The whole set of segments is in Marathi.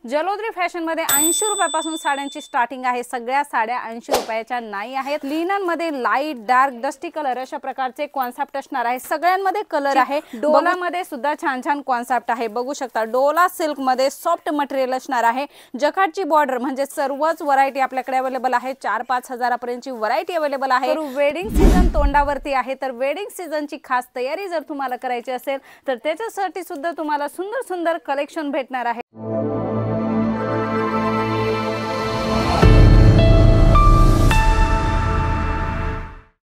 जलोद्री फॅशन मध्ये 80 रुपयापासून साड्यांची स्टार्टिंग आहे। सगळ्या साड्या 80 रुपयाच्या नाही आहेत। लिनन मध्ये लाईट डार्क डस्टी कलर अशा प्रकारचे कॉन्सेप्ट असणार आहे। सगळ्यांमध्ये कलर आहे। डोला मध्ये सुद्धा छान छान कॉन्सेप्ट आहे, बघू शकता। डोला सिल्क मध्ये सॉफ्ट मटेरियल असणार आहे। जकार्डची बॉर्डर म्हणजे सर्वच व्हरायटी आपल्याकडे अवेलेबल आहे। 4-5 हजारापर्यंतची व्हरायटी अवेलेबल आहे। वेडिंग सीजन तोंडावरती आहे, तर वेडिंग सीजनची खास तयारी जर तुम्हाला करायची असेल तर त्याच्यासाठी सुद्धा तुम्हाला सुंदर सुंदर कलेक्शन भेटणार आहे।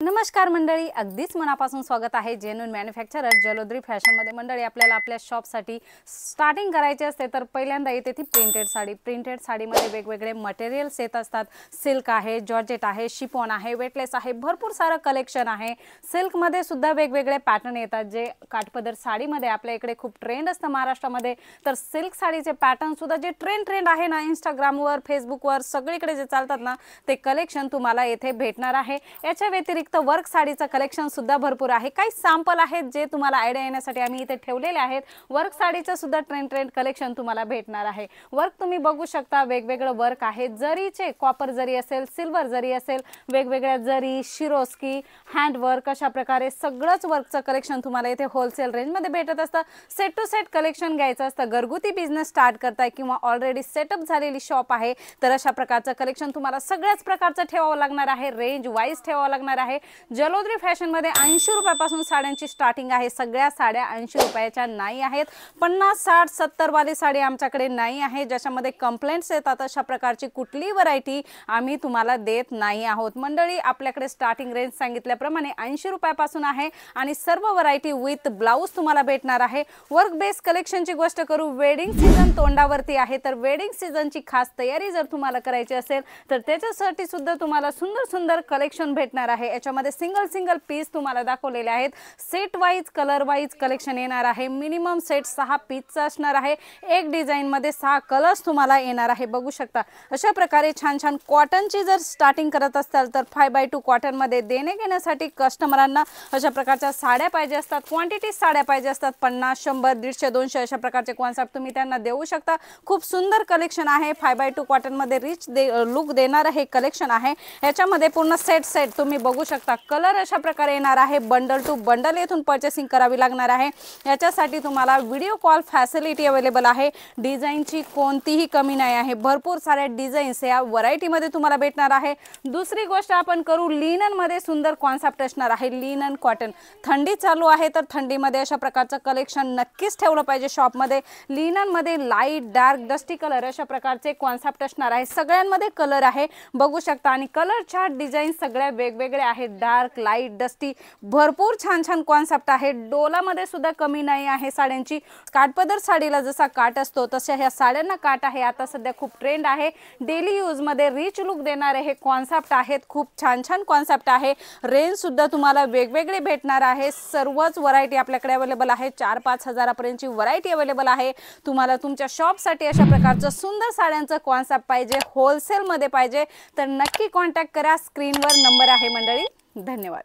नमस्कार मंडळी, अगदीच मनापासून स्वागत आहे जेन्युइन मॅन्युफॅक्चरर जलोद्री फॅशन मध्ये। मंडळी आपल्याला आपल्या शॉपसाठी स्टार्टिंग करायची असते तर पहिल्यांदा येते ती प्रिंटेड साडी। प्रिंटेड साडीमध्ये वेगवेगळे मटेरियल्स येत असतात। सिल्क आहे, जॉर्जेट आहे, शिफॉन आहे, वेटलेस आहे, भरपूर सारं कलेक्शन आहे। सिल्क मध्ये सुद्धा वेगवेगळे पॅटर्न येतात जे काठपदर साडीमध्ये आपल्या इकडे खूप ट्रेंड असतं महाराष्ट्रामध्ये। तर सिल्क साडीचे पॅटर्न सुद्धा जे ट्रेंड आहे ना, इंस्टाग्रामवर फेसबुकवर सगळीकडे जे चालतात ना, ते कलेक्शन तुम्हाला येथे भेटणार आहे। याच्या व्यतिरिक्त वर्क साडीचा कलेक्शन सुद्धा भरपूर आहे। काही सॅम्पल आहेत जे तुम्हाला आयडिया येण्यासाठी आम्ही इथे ठेवलेले आहेत। वर्क साडीचं सुद्धा ट्रेंड कलेक्शन तुम्हाला भेटणार आहे। वर्क तुम्ही बघू शकता, वेगवेगळे वर्क आहे। जरीचे कॉपर जरी असेल, सिल्वर जरी असेल, वेगवेगळ्या जरी, शिरोस्की, हँड वर्क अशा प्रकारे सगळंच वर्कचं कलेक्शन तुम्हाला इथे होलसेल रेंज मध्ये भेटत असतं। सेट टू सेट कलेक्शन घ्यायचं असतं। घरगुती बिझनेस स्टार्ट करताय किंवा ऑलरेडी सेटअप झालेली शॉप आहे तर अशा प्रकारचं कलेक्शन तुम्हाला सगळ्याच प्रकारचं ठेवावं लागणार आहे। रेंज वाईज ठेवावं लागणार आहे। जलोद्री फॅशन मध्ये 80 रुपयापासून साड्यांची स्टार्टिंग आहे। सगळ्या साड्या 80 रुपयाच्या नाही आहेत। 50, 60, 70 वाली साडी आमच्याकडे नाही आहे, ज्याच्यामध्ये कंप्लेंट्स येतात अशा प्रकारची कुठली व्हरायटी आम्ही तुम्हाला देत नाही आहोत। मंडळी आपल्याकडे स्टार्टिंग रेंज सांगितल्याप्रमाणे 80 रुपयापासून आहे आणि सर्व व्हरायटी विथ ब्लाउज तुम्हाला भेटणार आहे। वर्क बेस कलेक्शनची गोष्ट करू, वेडिंग सीजन तोंडावरती आहे, तर वेडिंग सीजनची खास तयारी जर तुम्हाला करायची असेल तर त्याच्यासाठी सुद्धा तुम्हाला सुंदर सुंदर कलेक्शन भेटणार आहे। याच्यामध्ये सिंगल पीस तुम्हाला दाखवलेले आहेत। Set wise colour wise collection येणार आहे। मिनिमम सेट 6 पीसचा असणार आहे। एक डिझाइन मध्ये 6 कलर्स तुम्हाला येणार आहे, बघू शकता। अशा प्रकारे छान छान कॉटनची जर स्टार्टिंग करत असाल तर 5x2 कॉटन मध्ये देणे घेण्यासाठी कस्टमरांना अशा प्रकारच्या साड्या पाहिजे असतात। क्वांटिटी साड्या पाहिजे असतात। 50, 100, 150, 200 अशा प्रकारचे कॉन्सेप्ट तुम्ही त्यांना देऊ शकता। खूप सुंदर कलेक्शन आहे। 5x2 कॉटन मध्ये रिच लुक देणार हे कलेक्शन आहे। याच्यामध्ये पूर्ण सेट तुम्ही बघू शकता। कलर अशा प्रकारे येणार आहे। बंडल टू बंडल येथून परचेसिंग करावी लागणार आहे। याच्यासाठी तुम्हाला व्हिडिओ कॉल फॅसिलिटी अवेलेबल आहे। डिझाईनची कोणतीही कमी नाही आहे। भरपूर साऱ्या डिझाईन्स या व्हरायटी मध्ये तुम्हाला भेटणार आहे। दुसरी गोष्ट आपण करू, लिनन मध्ये सुंदर कॉन्सेप्ट असणार आहे। लिनन कॉटन, थंडी चालू आहे तर थंडीमध्ये अशा प्रकारचं कलेक्शन नक्कीच ठेवलं पाहिजे शॉप मध्ये। लिनन मध्ये लाईट डार्क डस्टी कलर अशा प्रकारचे कॉन्सेप्ट असणार आहे। सगळ्यांमध्ये कलर आहे, बघू शकता। आणि कलरच्या डिझाईन सगळ्या वेगवेगळे आहेत। डार्क, लाईट, डस्टी, भरपूर छान छान कॉन्सेप्ट आहे। डोला मध्ये सुद्धा कमी नाही आहे साड्यांची। काठपदर साडीला जसा काट असतो तशा ह्या साड्यांना काट आहे। आता सध्या खूप ट्रेंड आहे। डेली यूज मध्ये रिच लुक देणारे हे कॉन्सेप्ट आहेत। खूप छान छान कॉन्सेप्ट आहे। रेंज सुद्धा तुम्हाला वेगवेगळे भेटणार आहे। सर्वच व्हरायटी आपल्याकडे अवेलेबल आहे। 4-5 हजारापर्यंतची व्हरायटी अवेलेबल आहे। तुम्हाला तुमच्या शॉप साठी अशा प्रकारचं सुंदर साड्यांचं कॉन्सेप्ट पाहिजे, होलसेल मध्ये पाहिजे तर नक्की कॉन्टॅक्ट करा। स्क्रीनवर नंबर आहे मंडळी। धन्यवाद।